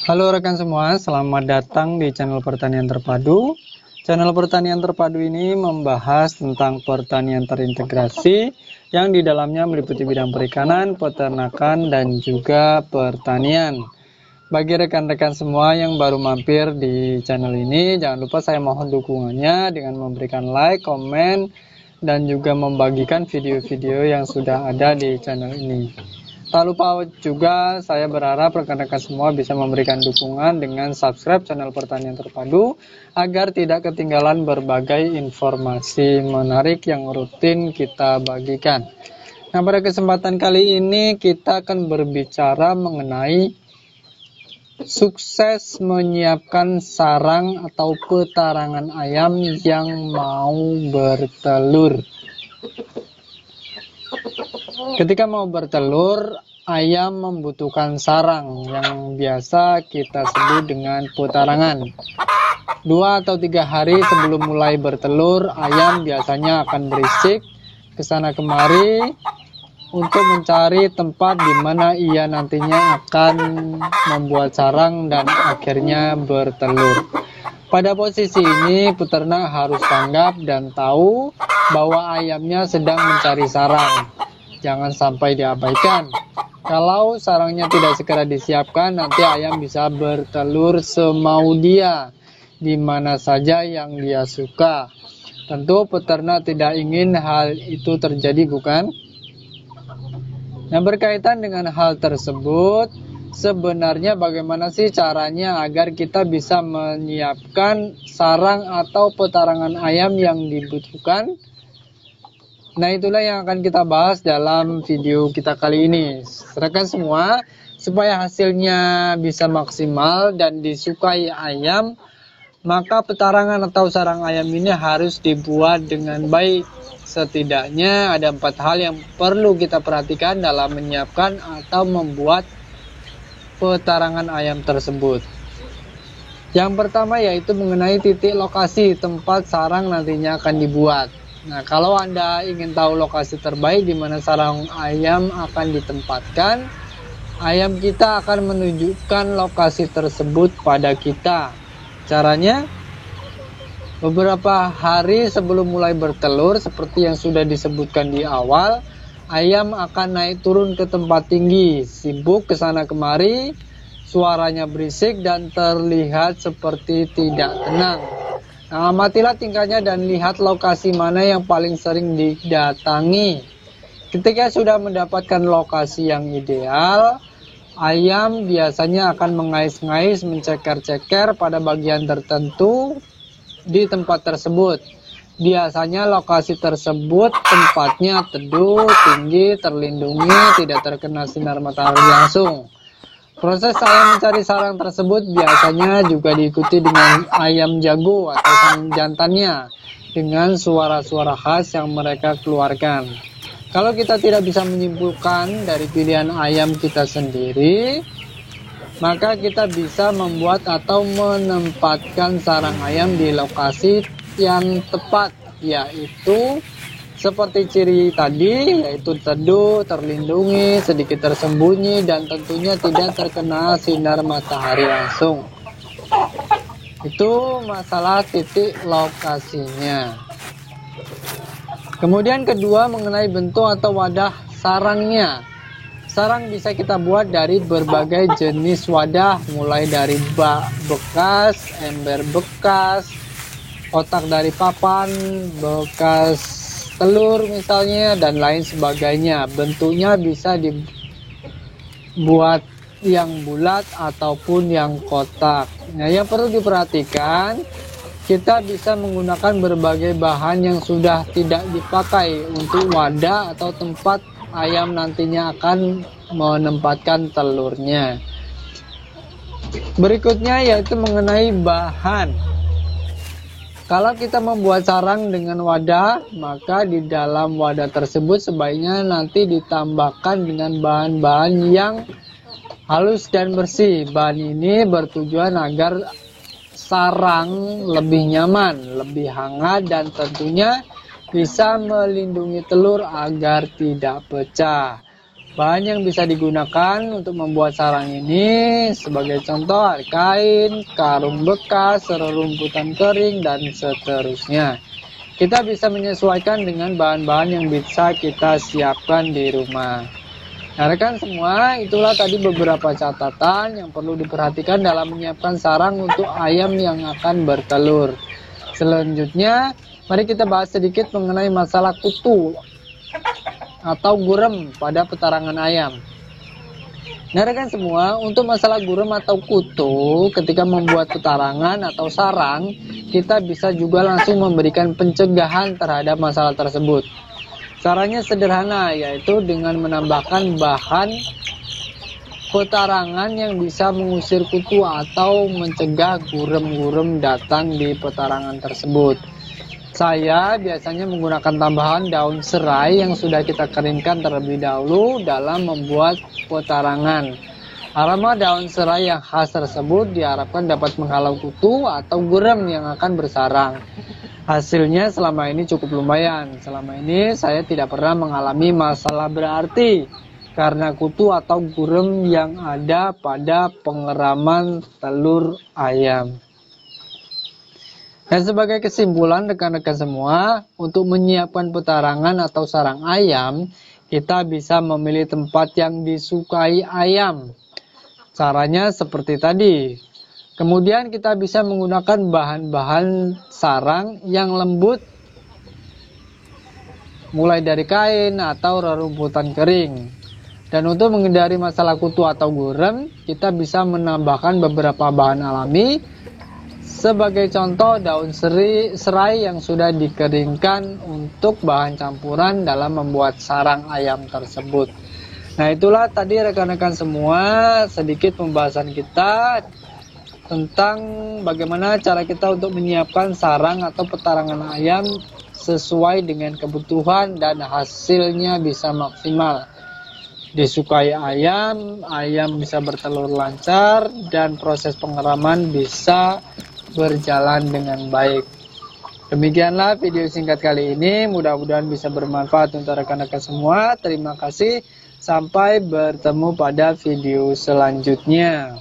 Halo rekan semua, selamat datang di channel Pertanian Terpadu. Channel Pertanian Terpadu ini membahas tentang pertanian terintegrasi yang di dalamnya meliputi bidang perikanan, peternakan, dan juga pertanian. Bagi rekan-rekan semua yang baru mampir di channel ini, jangan lupa saya mohon dukungannya dengan memberikan like, komen, dan juga membagikan video-video yang sudah ada di channel ini. Tak lupa juga saya berharap rekan-rekan semua bisa memberikan dukungan dengan subscribe channel Pertanian Terpadu agar tidak ketinggalan berbagai informasi menarik yang rutin kita bagikan. Nah, pada kesempatan kali ini kita akan berbicara mengenai sukses menyiapkan sarang atau petarangan ayam yang mau bertelur. Ketika mau bertelur, ayam membutuhkan sarang yang biasa kita sebut dengan petarangan. 2 atau 3 hari sebelum mulai bertelur, ayam biasanya akan berisik ke sana kemari untuk mencari tempat di mana ia nantinya akan membuat sarang dan akhirnya bertelur. Pada posisi ini, peternak harus tanggap dan tahu bahwa ayamnya sedang mencari sarang. Jangan sampai diabaikan. Kalau sarangnya tidak segera disiapkan, nanti ayam bisa bertelur semau dia, di mana saja yang dia suka. Tentu peternak tidak ingin hal itu terjadi, bukan? Nah, berkaitan dengan hal tersebut, sebenarnya bagaimana sih caranya agar kita bisa menyiapkan sarang atau petarangan ayam yang dibutuhkan? Nah, itulah yang akan kita bahas dalam video kita kali ini. Rekan semua, supaya hasilnya bisa maksimal dan disukai ayam, maka petarangan atau sarang ayam ini harus dibuat dengan baik. Setidaknya ada 4 hal yang perlu kita perhatikan dalam menyiapkan atau membuat petarangan ayam tersebut. Yang pertama yaitu mengenai titik lokasi tempat sarang nantinya akan dibuat. Nah, kalau Anda ingin tahu lokasi terbaik di mana sarang ayam akan ditempatkan, ayam kita akan menunjukkan lokasi tersebut pada kita. Caranya, beberapa hari sebelum mulai bertelur, seperti yang sudah disebutkan di awal, ayam akan naik turun ke tempat tinggi, sibuk ke sana kemari, suaranya berisik dan terlihat seperti tidak tenang. Nah, amatilah tingkahnya dan lihat lokasi mana yang paling sering didatangi. Ketika sudah mendapatkan lokasi yang ideal, ayam biasanya akan mengais-ngais, menceker-ceker pada bagian tertentu di tempat tersebut. Biasanya lokasi tersebut tempatnya teduh, tinggi, terlindungi, tidak terkena sinar matahari langsung. Proses ayam mencari sarang tersebut biasanya juga diikuti dengan ayam jago atau sang jantannya dengan suara-suara khas yang mereka keluarkan. Kalau kita tidak bisa menyimpulkan dari pilihan ayam kita sendiri, maka kita bisa membuat atau menempatkan sarang ayam di lokasi yang tepat, yaitu seperti ciri tadi, yaitu teduh, terlindungi, sedikit tersembunyi, dan tentunya tidak terkena sinar matahari langsung. Itu masalah titik lokasinya. Kemudian kedua, mengenai bentuk atau wadah sarangnya. Sarang bisa kita buat dari berbagai jenis wadah, mulai dari bak bekas, ember bekas, kotak dari papan, bekas telur misalnya, dan lain sebagainya. Bentuknya bisa dibuat yang bulat ataupun yang kotak. Nah, yang perlu diperhatikan, kita bisa menggunakan berbagai bahan yang sudah tidak dipakai untuk wadah atau tempat ayam nantinya akan menempatkan telurnya. Berikutnya yaitu mengenai bahan. Kalau kita membuat sarang dengan wadah, maka di dalam wadah tersebut sebaiknya nanti ditambahkan dengan bahan-bahan yang halus dan bersih. Bahan ini bertujuan agar sarang lebih nyaman, lebih hangat, dan tentunya bisa melindungi telur agar tidak pecah. Bahan yang bisa digunakan untuk membuat sarang ini sebagai contoh ada kain, karung bekas, rerumputan kering, dan seterusnya. Kita bisa menyesuaikan dengan bahan-bahan yang bisa kita siapkan di rumah. Nah rekan semua, itulah tadi beberapa catatan yang perlu diperhatikan dalam menyiapkan sarang untuk ayam yang akan bertelur. Selanjutnya, mari kita bahas sedikit mengenai masalah kutu atau gurem pada petarangan ayam. Nah rekan semua, untuk masalah gurem atau kutu ketika membuat petarangan atau sarang, kita bisa juga langsung memberikan pencegahan terhadap masalah tersebut. Caranya sederhana, yaitu dengan menambahkan bahan petarangan yang bisa mengusir kutu atau mencegah gurem-gurem datang di petarangan tersebut. Saya biasanya menggunakan tambahan daun serai yang sudah kita keringkan terlebih dahulu dalam membuat petarangan. Aroma daun serai yang khas tersebut diharapkan dapat menghalau kutu atau gurem yang akan bersarang. Hasilnya selama ini cukup lumayan. Selama ini saya tidak pernah mengalami masalah berarti karena kutu atau gurem yang ada pada pengeraman telur ayam. Dan sebagai kesimpulan rekan-rekan semua, untuk menyiapkan petarangan atau sarang ayam, kita bisa memilih tempat yang disukai ayam. Caranya seperti tadi. Kemudian kita bisa menggunakan bahan-bahan sarang yang lembut, mulai dari kain atau rerumputan kering. Dan untuk menghindari masalah kutu atau gurem, kita bisa menambahkan beberapa bahan alami. Sebagai contoh, daun serai yang sudah dikeringkan untuk bahan campuran dalam membuat sarang ayam tersebut. Nah itulah tadi rekan-rekan semua sedikit pembahasan kita tentang bagaimana cara kita untuk menyiapkan sarang atau petarangan ayam sesuai dengan kebutuhan dan hasilnya bisa maksimal. Disukai ayam, ayam bisa bertelur lancar, dan proses pengeraman bisa berjalan dengan baik. Demikianlah video singkat kali ini, mudah-mudahan bisa bermanfaat untuk rekan-rekan semua. Terima kasih, sampai bertemu pada video selanjutnya.